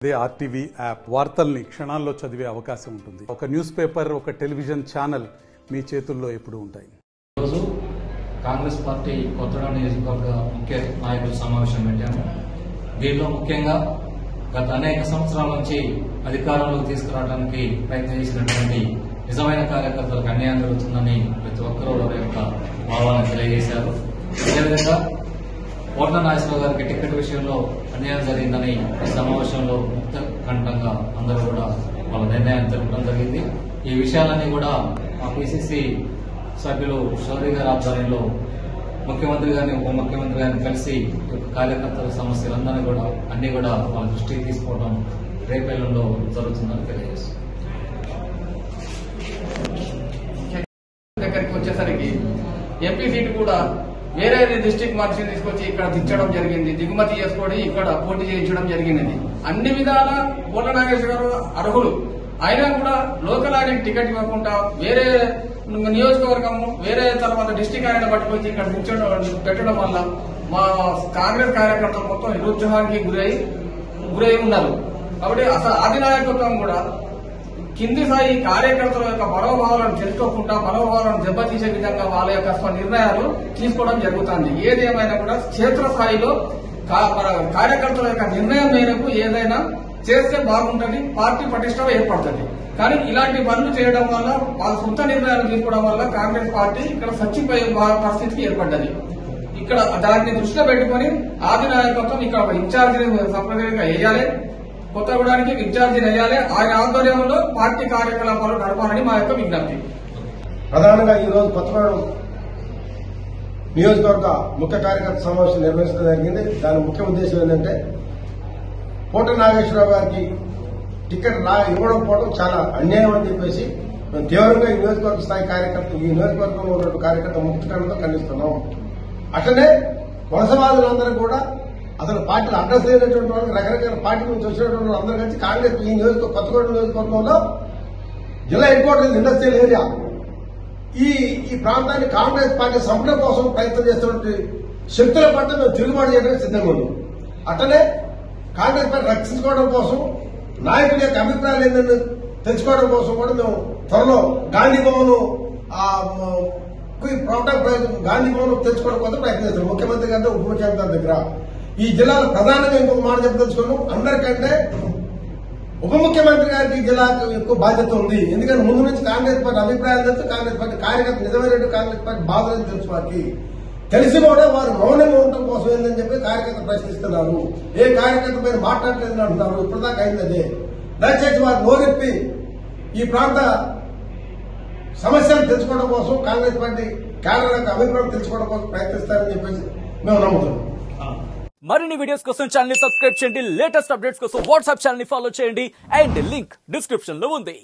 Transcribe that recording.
అదే RTV app వార్తల్ని క్షణాల్లో చదివే అవకాశం ఉంటుంది. ఒక న్యూస్ పేపర్, ఒక టెలివిజన్ ఛానల్ మీ చేతుల్లో ఎప్పుడూ ఉంటాయి. ఈరోజు కాంగ్రెస్ పార్టీ కొత్తగూడెం నియోజకవర్గ ముఖ్య నాయకుల సమావేశం పెట్టాము. దీనిలో ముఖ్యంగా గత అనేక సంవత్సరాల నుంచి అధికారంలోకి తీసుకురావడానికి ప్రయత్నం చేసినటువంటి నిజమైన కార్యకర్తలకు అన్యాయం జరుగుతుందని ప్రతి ఒక్కరూ వారి యొక్క భావాలను తెలియజేశారు. అదేవిధంగా కోట్ల నాగేశ్వరరావు గారికి టికెట్ విషయంలో అన్యాయం జరిగిందని ఈ సమావేశంలో ముక్త కంఠంగా అందరూ కూడా వాళ్ళ నిర్ణయాన్ని తెలపడం జరిగింది. ఈ విషయాలన్నీ కూడా మా పిసిసి సభ్యులు శౌర్య గారి ఆధ్వర్యంలో ముఖ్యమంత్రి గారిని, ఉప ముఖ్యమంత్రి గారిని కలిసి కార్యకర్తల సమస్యలందరినీ కూడా అన్ని కూడా వాళ్ళ దృష్టికి తీసుకోవడం రేపేళ్లలో జరుగుతుందని తెలియజేస్తుంది. దగ్గరికి వచ్చేసరికి ఎంపీ సీటు కూడా వేరే డిస్టిక్ మనిషిని తీసుకొచ్చి ఇక్కడ దించడం జరిగింది, దిగుమతి చేసుకొని ఇక్కడ పోటీ చేయించడం జరిగినది. అన్ని విధాల కోట్ల నాగేశ్వర గారు అర్హులు అయినా కూడా లోకల్ ఆయనకి టికెట్ ఇవ్వకుండా వేరే నియోజకవర్గం, వేరే తర్వాత డిస్టిక్ ఆయన పట్టుకొచ్చి ఇక్కడ పెట్టడం వల్ల మా కాంగ్రెస్ కార్యకర్తలు మొత్తం నిరుత్సాహానికి గురై ఉన్నారు. కాబట్టి అసలు అధినాయకత్వం కూడా కింది స్థాయి కార్యకర్తల యొక్క మనోభావాలను తెలుసుకోకుండా మనోభావాలను దెబ్బతీసే విధంగా వాళ్ళ యొక్క నిర్ణయాలు తీసుకోవడం జరుగుతుంది. ఏదేమైనా కూడా క్షేత్రస్థాయిలో కార్యకర్తల యొక్క నిర్ణయం మేరకు ఏదైనా చేస్తే బాగుంటుంది, పార్టీ పటిష్టం ఏర్పడుతుంది. కానీ ఇలాంటి పనులు చేయడం వల్ల వాళ్ళ సొంత నిర్ణయాలు తీసుకోవడం వల్ల కాంగ్రెస్ పార్టీ ఇక్కడ చచ్చిపోయే పరిస్థితికి ఏర్పడ్డది. ఇక్కడ దాన్ని దృష్టిలో పెట్టుకుని అధినాయకత్వం ఇక్కడ ఇన్ఛార్జీని సంప్రదాయంగా వేయాలి, కొత్తగూడానికి ఇన్ఛార్జీని వేయాలి. ఆయన ఆధ్వర్యంలో పార్టీ కార్యకలాపాలు నడపాలని మా యొక్క విజ్ఞప్తి. ప్రధానంగా ఈ రోజు కొత్తగూడెం నియోజకవర్గ ముఖ్య కార్యకర్త సమావేశం నిర్వహించడం జరిగింది. దాని ముఖ్య ఉద్దేశం ఏంటంటే కోట నాగేశ్వరరావు గారికి టికెట్ ఇవ్వడం పోవడం చాలా అన్యాయం అని చెప్పేసి మేము తీవ్రంగా ఈ నియోజకవర్గ స్థాయి కార్యకర్తలు, ఈ నియోజకవర్గంలో ఉన్నటువంటి కార్యకర్త ముక్తికరణతో ఖండిస్తున్నాం. అట్లనే వలసవాదులందరూ కూడా అసలు పార్టీలు అడ్రస్ లేనటువంటి వాళ్ళకి రకరకాల పార్టీ నుంచి వచ్చినటువంటి వాళ్ళందరూ కలిసి కాంగ్రెస్ ఈ కొత్తగూడెం నియోజకవర్గంలో జిల్లా హెడ్ క్వార్టర్స్ ఇండస్ట్రియల్ ఏరియా ఈ ప్రాంతాన్ని కాంగ్రెస్ పార్టీ సంపడం కోసం ప్రయత్నం చేస్తున్నటువంటి శక్తుల పట్ల మేము తిరుగుబాటు చేయడానికి సిద్ధంగా ఉన్నాం. అట్లనే కాంగ్రెస్ పార్టీ రక్షించుకోవడం కోసం నాయకుల యొక్క అభిప్రాయాలు ఏంటంటే తెచ్చుకోవడం కోసం కూడా మేము త్వరలో గాంధీ భవన్ గాంధీ భవన్ తెచ్చుకోవడం కోసం ప్రయత్నం చేస్తాం. ముఖ్యమంత్రి గారి ఉప ముఖ్యమంత్రి గారి దగ్గర ఈ జిల్లాలో ప్రధానంగా ఇంకొక మాట చెప్పదలుచుకున్నాం. అందరికంటే ఉప ముఖ్యమంత్రి గారికి జిల్లాకు ఎక్కువ బాధ్యత ఉంది. ఎందుకంటే ముందు నుంచి కాంగ్రెస్ పార్టీ అభిప్రాయాలు తెలుసు, కాంగ్రెస్ పార్టీ కార్యకర్త నిజమైన కాంగ్రెస్ పార్టీ బాధలని తెలుసు. వారికి తెలిసి కూడా వారు మౌనంగా ఉండటం కోసం ఏందని చెప్పి కార్యకర్త ప్రశ్నిస్తున్నారు. ఏ కార్యకర్త పైన మాట్లాడలేదు అంటున్నారు. ఇప్పటిదాకా అయింది అదే. దయచేసి వారు నోరెప్పి ఈ ప్రాంత సమస్యలు తెలుసుకోవడం కోసం, కాంగ్రెస్ పార్టీ కేడర్ యొక్క అభిప్రాయం తెలుసుకోవడం కోసం ప్రయత్నిస్తారని చెప్పేసి మేము నమ్ముతున్నాం. మరిన్ని వీడియోస్ కోసం ఛానల్ ని సబ్స్క్రైబ్ చేయండి. లేటెస్ట్ అప్డేట్స్ కోసం వాట్సాప్ ఛానల్ ని ఫాలో చేయండి. అండ్ లింక్ డిస్క్రిప్షన్ లో ఉంది.